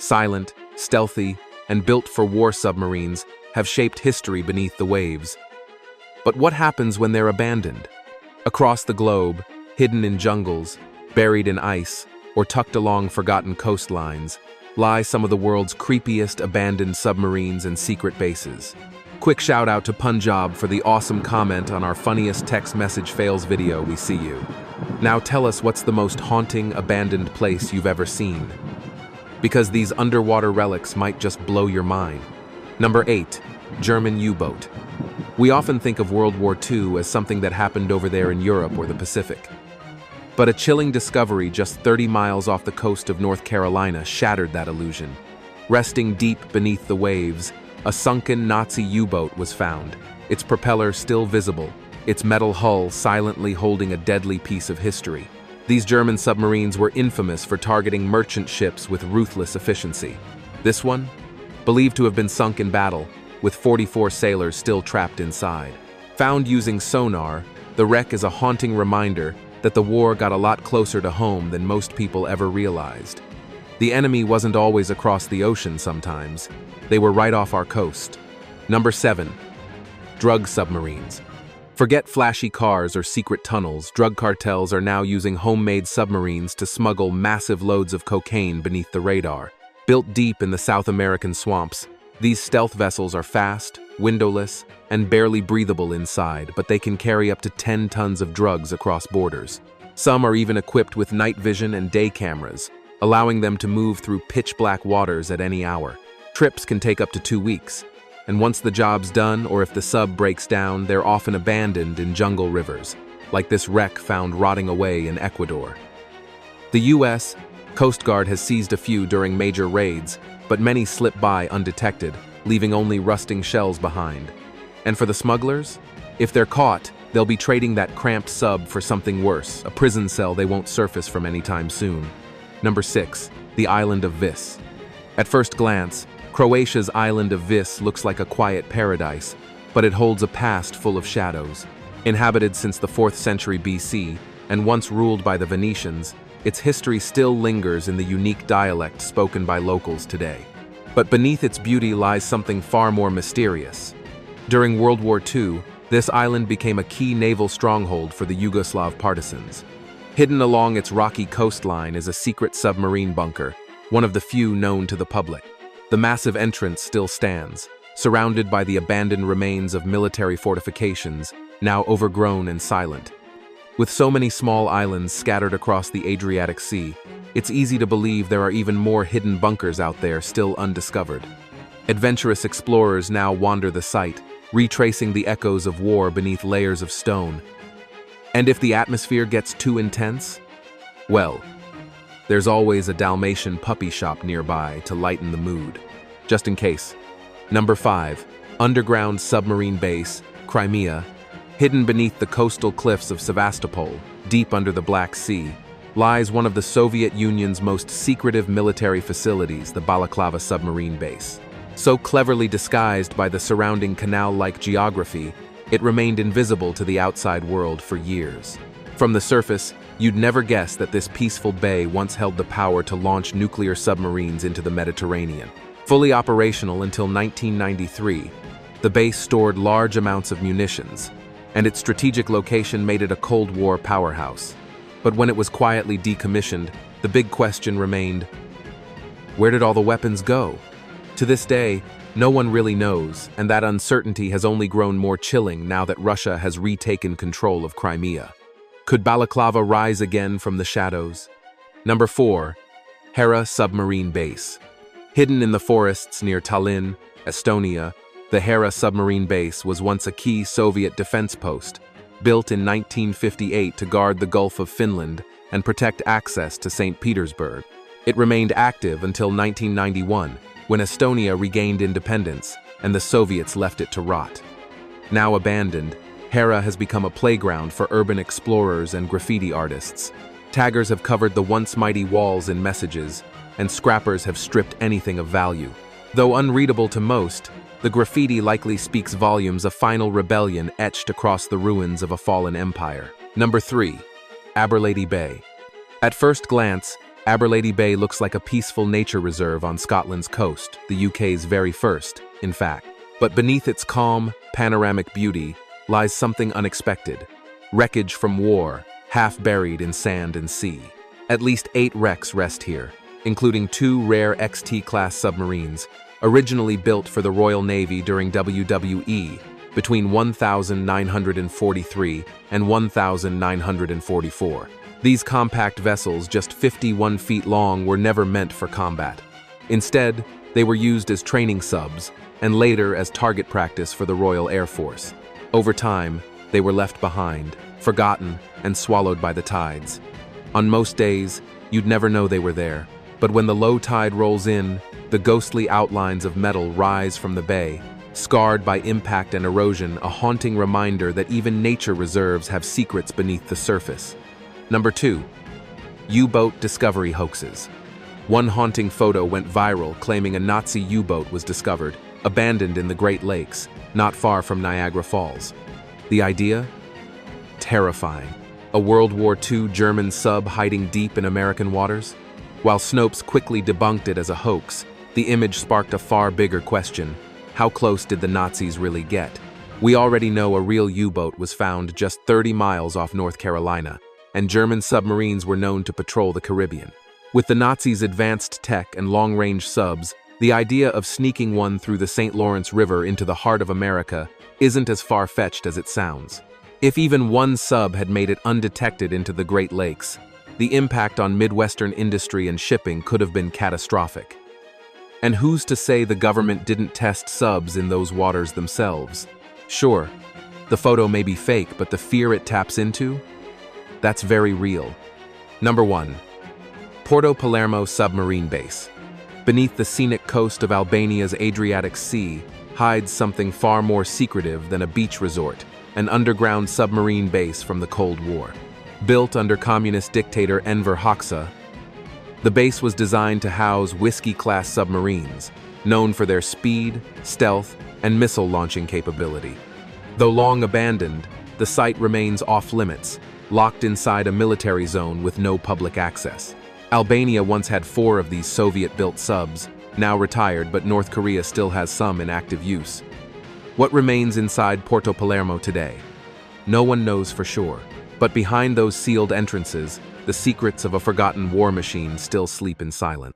silent, stealthy, and built for war submarines, have shaped history beneath the waves. But what happens when they're abandoned? Across the globe, hidden in jungles, buried in ice, or tucked along forgotten coastlines, lie some of the world's creepiest abandoned submarines and secret bases. Quick shout out to Punjab for the awesome comment on our funniest text message fails video. We see you. Now tell us, what's the most haunting abandoned place you've ever seen? Because these underwater relics might just blow your mind. Number 8. German U-boat. We often think of World War II as something that happened over there in Europe or the Pacific. But a chilling discovery just 30 miles off the coast of North Carolina shattered that illusion. Resting deep beneath the waves, a sunken Nazi U-boat was found, its propeller still visible, its metal hull silently holding a deadly piece of history. These German submarines were infamous for targeting merchant ships with ruthless efficiency. This one, believed to have been sunk in battle, with 44 sailors still trapped inside. Found using sonar, the wreck is a haunting reminder that the war got a lot closer to home than most people ever realized. The enemy wasn't always across the ocean sometimes. They were right off our coast. Number 7. Drug submarines. Forget flashy cars or secret tunnels. Drug cartels are now using homemade submarines to smuggle massive loads of cocaine beneath the radar. Built deep in the South American swamps, these stealth vessels are fast, windowless, and barely breathable inside, but they can carry up to 10 tons of drugs across borders. Some are even equipped with night vision and day cameras, allowing them to move through pitch-black waters at any hour. Trips can take up to 2 weeks, and once the job's done, or if the sub breaks down, they're often abandoned in jungle rivers, like this wreck found rotting away in Ecuador. The U.S. Coast Guard has seized a few during major raids, but many slip by undetected, leaving only rusting shells behind. And for the smugglers, if they're caught, they'll be trading that cramped sub for something worse, a prison cell they won't surface from anytime soon. Number 6. The island of Vis. At first glance, Croatia's island of Vis looks like a quiet paradise, but it holds a past full of shadows. Inhabited since the 4th century BC, and once ruled by the Venetians, its history still lingers in the unique dialect spoken by locals today. But beneath its beauty lies something far more mysterious. During World War II, this island became a key naval stronghold for the Yugoslav partisans. Hidden along its rocky coastline is a secret submarine bunker, one of the few known to the public. The massive entrance still stands, surrounded by the abandoned remains of military fortifications, now overgrown and silent. With so many small islands scattered across the Adriatic Sea, it's easy to believe there are even more hidden bunkers out there still undiscovered. Adventurous explorers now wander the site, retracing the echoes of war beneath layers of stone. And if the atmosphere gets too intense? Well, there's always a Dalmatian puppy shop nearby to lighten the mood. Just in case. Number 5. Underground submarine base, Crimea. Hidden beneath the coastal cliffs of Sevastopol, deep under the Black Sea, lies one of the Soviet Union's most secretive military facilities, the Balaclava submarine base. So cleverly disguised by the surrounding canal-like geography, it remained invisible to the outside world for years. From the surface, you'd never guess that this peaceful bay once held the power to launch nuclear submarines into the Mediterranean. Fully operational until 1993, the base stored large amounts of munitions, and its strategic location made it a Cold War powerhouse. But when it was quietly decommissioned, the big question remained, where did all the weapons go? To this day, no one really knows, and that uncertainty has only grown more chilling now that Russia has retaken control of Crimea. Could Balaclava rise again from the shadows? Number 4. Hera submarine base. Hidden in the forests near Tallinn, Estonia, the Hera submarine base was once a key Soviet defense post, built in 1958 to guard the Gulf of Finland and protect access to St. Petersburg. It remained active until 1991, when Estonia regained independence and the Soviets left it to rot. Now abandoned, Hera has become a playground for urban explorers and graffiti artists. Taggers have covered the once mighty walls in messages, and scrappers have stripped anything of value. Though unreadable to most, the graffiti likely speaks volumes of final rebellion etched across the ruins of a fallen empire. Number 3. Abberlady Bay. At first glance, Abberlady Bay looks like a peaceful nature reserve on Scotland's coast, the UK's very first, in fact. But beneath its calm, panoramic beauty lies something unexpected. Wreckage from war, half buried in sand and sea. At least 8 wrecks rest here, including 2 rare XT-class submarines, originally built for the Royal Navy during WWE between 1943 and 1944. These compact vessels, just 51 feet long, were never meant for combat. Instead, they were used as training subs and later as target practice for the Royal Air Force. Over time, they were left behind, forgotten, and swallowed by the tides. On most days, you'd never know they were there, but when the low tide rolls in, the ghostly outlines of metal rise from the bay, scarred by impact and erosion, a haunting reminder that even nature reserves have secrets beneath the surface. Number 2. U-boat discovery hoaxes. One haunting photo went viral claiming a Nazi U-boat was discovered, abandoned in the Great Lakes, not far from Niagara Falls. The idea? Terrifying. A World War II German sub hiding deep in American waters? While Snopes quickly debunked it as a hoax, the image sparked a far bigger question. How close did the Nazis really get? We already know a real U-boat was found just 30 miles off North Carolina, and German submarines were known to patrol the Caribbean. With the Nazis' advanced tech and long-range subs, the idea of sneaking one through the St. Lawrence River into the heart of America isn't as far-fetched as it sounds. If even one sub had made it undetected into the Great Lakes, the impact on Midwestern industry and shipping could have been catastrophic. And who's to say the government didn't test subs in those waters themselves? Sure, the photo may be fake, but the fear it taps into? That's very real. Number 1. Porto Palalmo submarine base. Beneath the scenic coast of Albania's Adriatic Sea hides something far more secretive than a beach resort, an underground submarine base from the Cold War. Built under communist dictator Enver Hoxha, the base was designed to house Whiskey-class submarines, known for their speed, stealth, and missile launching capability. Though long abandoned, the site remains off-limits, locked inside a military zone with no public access. Albania once had 4 of these Soviet-built subs, now retired, but North Korea still has some in active use. What remains inside Porto Palalmo today? No one knows for sure, but behind those sealed entrances, the secrets of a forgotten war machine still sleep in silence.